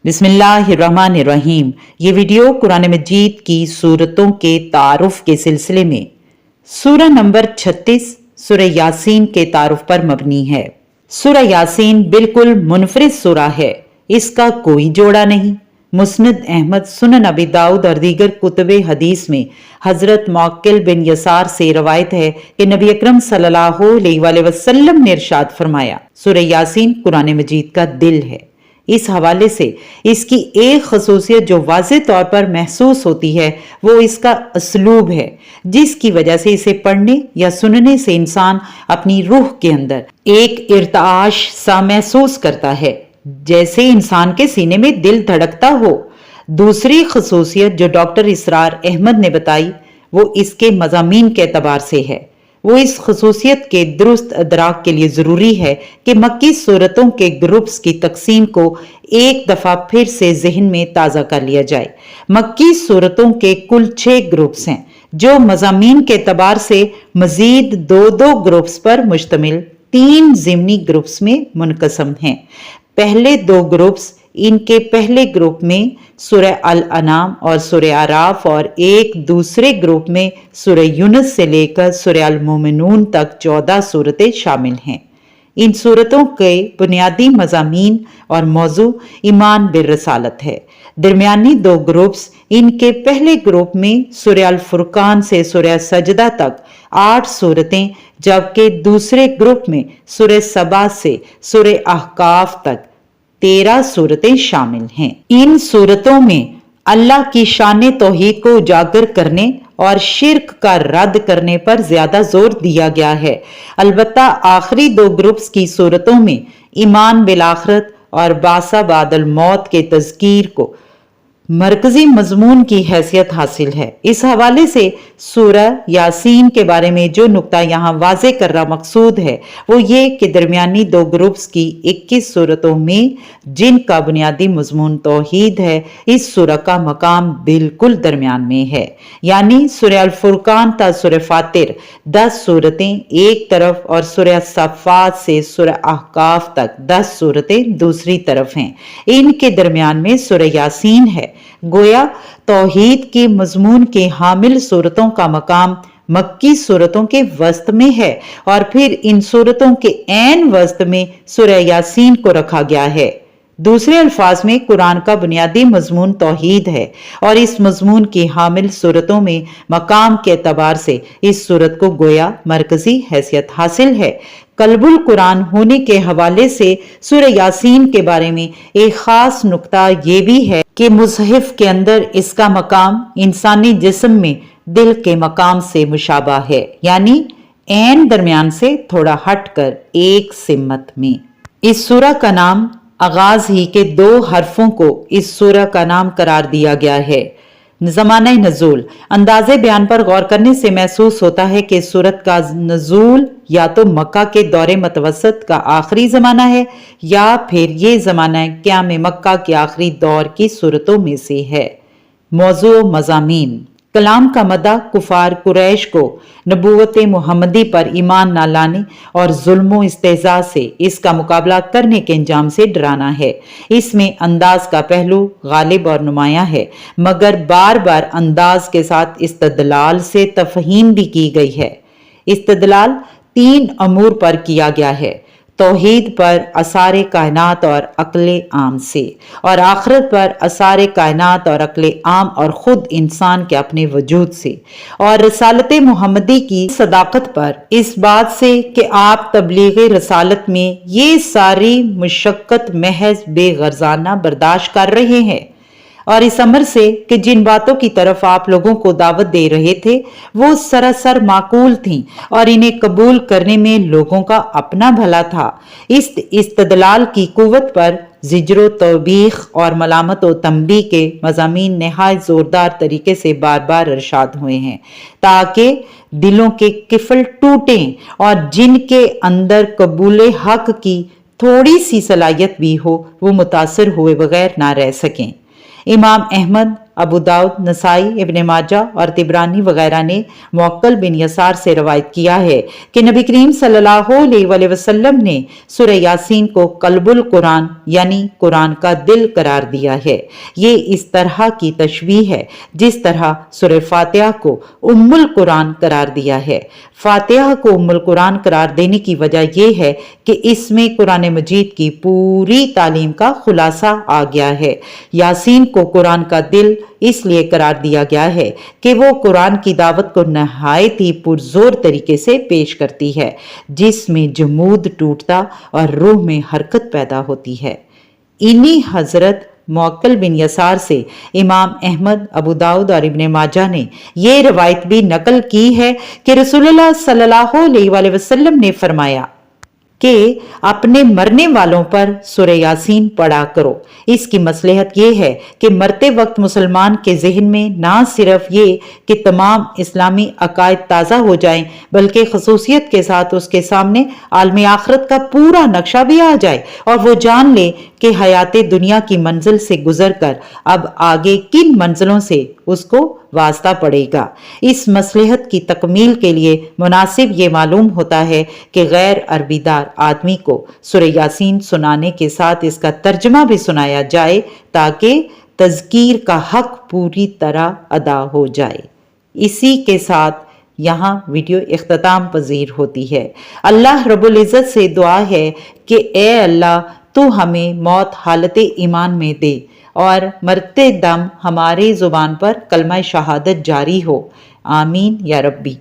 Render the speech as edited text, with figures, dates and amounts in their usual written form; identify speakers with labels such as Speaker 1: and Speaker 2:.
Speaker 1: बिस्मिल्लाहिर्रहमानिर्रहीम। ये वीडियो कुरान मजीद की सूरतों के तारुफ के सिलसिले में सूरह नंबर 36 सूरह यासीन के तारुफ पर मबनी है। सूरह यासीन बिल्कुल मुनफरिद सूरह है, इसका कोई जोड़ा नहीं। मुस्नद अहमद, सुनन अबी दाऊद और दीगर कुतुबे हदीस में हजरत मुअक्किल बिन यसार से रवायत है कि नबी अकरम सल्लल्लाहु अलैहि वसल्लम ने इरशाद फरमाया, सूरह यासीन कुरान मजीद का दिल है। इस हवाले से इसकी एक खसूसियत जो वाज़ेह तौर पर महसूस होती है वो इसका असलूब है, जिसकी वजह से इसे पढ़ने या सुनने से इंसान अपनी रूह के अंदर एक इर्ताश सा महसूस करता है, जैसे इंसान के सीने में दिल धड़कता हो। दूसरी खसूसियत जो डॉक्टर इसरार अहमद ने बताई वो इसके मज़ामीन के एतबार से है। वो इस खसूसियत के दुरुस्त अदराक के लिए ज़रूरी है कि मक्की सूरतों के ग्रुप्स की तकसीम को एक दफ़ा फिर से जहन में ताज़ा कर लिया जाए। मक्की सूरतों के कुल 6 ग्रुप्स हैं, जो मज़ामीन के एतबार से मज़ीद 2-2 ग्रुप्स पर मुश्तमिल 3 ज़िमनी ग्रुप्स में मुनक़सम हैं। पहले 2 ग्रुप्स, इनके पहले ग्रुप में सूरह अल अनाम और सूरह आराफ और एक दूसरे ग्रुप में सूरह यूनुस से लेकर सूरह अल मोमिनून तक 14 सूरतें शामिल हैं। इन सूरतों के बुनियादी मज़ामीन और मौजू ईमान बिर रसालत है। दरमियानी 2 ग्रुप्स, इनके पहले ग्रुप में सूरह अल फुरकान से सूरह सजदा तक 8 सूरतें, जबकि दूसरे ग्रुप में सूरह सबा से सूरह अहकाफ तक 13 सूरतें शामिल हैं। इन सूरतों में अल्लाह की शान तौहीद को उजागर करने और शिर्क का रद्द करने पर ज्यादा जोर दिया गया है। अलबत्ता आखिरी 2 ग्रुप्स की सूरतों में ईमान बिल आखिरत और बासा बादल मौत के तज़कीर को मरकजी मजमून की हैसियत हासिल है। इस हवाले से सूरह यासीन के बारे में जो नुक्ता यहाँ वाज़े करना मकसूद है वो ये कि दरमियानी 2 ग्रुप्स की 21 सूरतों में जिनका बुनियादी मजमून तौहीद है, इस सूरह का मकाम बिल्कुल दरमियान में है। यानी सूरह अल फुरकान ता सूरह फातिर 10 सूरतें एक तरफ और सूरह सफ़ात से सूरह अहकाफ तक 10 सूरतें दूसरी तरफ हैं। इनके दरमियान में सूरह यासीन है। गोया तौहीद के मजमून के हामिल सूरतों का मकाम मक्की सूरतों के वस्त में है और फिर इन सूरतों के ऐन वस्त में सूरह यासीन को रखा गया है। दूसरे अल्फाज में कुरान का बुनियादी मजमून तौहीद है और इस मजमून की हामिल सूरतों में मकाम के एतबार से इस सूरत को गोया मरकजी हैसियत हासिल है। कल्बुल कुरान होने के हवाले से सूरह यासीन के बारे में एक खास नुक्ता ये भी है कि मुसहिफ के अंदर इसका मकाम इंसानी जिस्म में दिल के मकाम से मुशाबा है, यानी ऐन दरमियान से थोड़ा हटकर एक सिमत में। इस सूरह का नाम आगाज ही के 2 हरफों को इस सूरह का नाम करार दिया गया है। ज़माना नज़ूल, अंदाज़े बयान पर गौर करने से महसूस होता है कि सूरत का नज़ूल या तो मक्का के दौरे मतवसत का आखिरी ज़माना है या फिर ये ज़माना क़याम मक्का के आखिरी दौर की सूरतों में से है। मौजू मज़ामीन, कलाम का मदा कुफार कुरैश को नबूवत मुहम्मदी पर ईमान न लाने और जुल्म इस्तेज़ा से इसका मुकाबला करने के अंजाम से डराना है। इसमें अंदाज का पहलू गालिब और नुमाया है, मगर बार बार अंदाज के साथ इस्तदलाल से तफहीम भी की गई है। इस्तदलाल 3 अमूर पर किया गया है, तौहीद पर असारे कायनात और अक्ले आम से, और आखिरत पर असारे कायनात और अक्ले आम और खुद इंसान के अपने वजूद से, और रसालत मुहम्मदी की सदाकत पर इस बात से कि आप तबलीग रसालत में ये सारी मुशक्कत महज बेगर्जाना बर्दाश्त कर रहे हैं, और इस अमर से कि जिन बातों की तरफ आप लोगों को दावत दे रहे थे वो सरासर माकूल थीं और इन्हें कबूल करने में लोगों का अपना भला था। इस इस्तदलाल की कुव्वत पर ज़िज्र तौबीख और मलामत व तंबीह के मज़ामीन नहायत ज़ोरदार तरीके से बार बार इरशाद हुए हैं, ताकि दिलों के किफल टूटें और जिनके अंदर कबूल हक की थोड़ी सी सलाहियत भी हो वो मुतासर हुए बगैर ना रह सकें। इमाम अहमद ابو داؤد، نسائی، ابن ماجہ اور طبرانی وغیرہ نے معقل بن یسار سے روایت کیا ہے کہ نبی کریم صلی اللہ علیہ وآلہ وسلم نے سورہ یاسین کو قلب القرآن یعنی قرآن کا دل قرار دیا ہے۔ یہ اس طرح کی تشبیہ ہے جس طرح سورہ فاتحہ کو ام القرآن قرار دیا ہے۔ فاتحہ کو ام القرآن قرار دینے کی وجہ یہ ہے کہ اس میں قرآن مجید کی پوری تعلیم کا خلاصہ آ گیا ہے۔ یاسین کو قرآن کا دل اس لیے قرار دیا گیا ہے کہ وہ قرآن کی دعوت کو نہایت ہی پرزور طریقے سے پیش کرتی ہے، جس میں جمود ٹوٹتا اور روح میں حرکت پیدا ہوتی ہے۔ انہی حضرت معقل بن یسار سے امام احمد، ابو داؤد اور ابن ماجہ نے یہ روایت بھی نقل کی ہے کہ رسول اللہ صلی اللہ علیہ وآلہ وسلم نے فرمایا کہ اپنے مرنے والوں پر سورہ یاسین پڑھا کرو۔ اس کی مصلحت یہ ہے کہ مرتے وقت مسلمان کے ذہن میں نہ صرف یہ کہ تمام اسلامی عقائد تازہ ہو جائیں بلکہ خصوصیت کے ساتھ اس کے سامنے عالم آخرت کا پورا نقشہ بھی آ جائے اور وہ جان لے کہ حیات دنیا کی منزل سے گزر کر اب آگے کن منزلوں سے اس کو واسطہ پڑے گا۔ اس مصلحت کی تکمیل کے لیے مناسب یہ معلوم ہوتا ہے کہ غیر عربی دار آدمی کو سورہ یاسین سنانے کے ساتھ اس کا ترجمہ بھی سنایا جائے تاکہ تذکیر کا حق پوری طرح ادا ہو جائے۔ اسی کے ساتھ یہاں ویڈیو اختتام پذیر ہوتی ہے۔ اللہ رب العزت سے دعا ہے کہ اے اللہ تو ہمیں موت حالت ایمان میں دے اور مرتے دم ہمارے زبان پر کلمہ شہادت جاری ہو۔ آمین یا ربی۔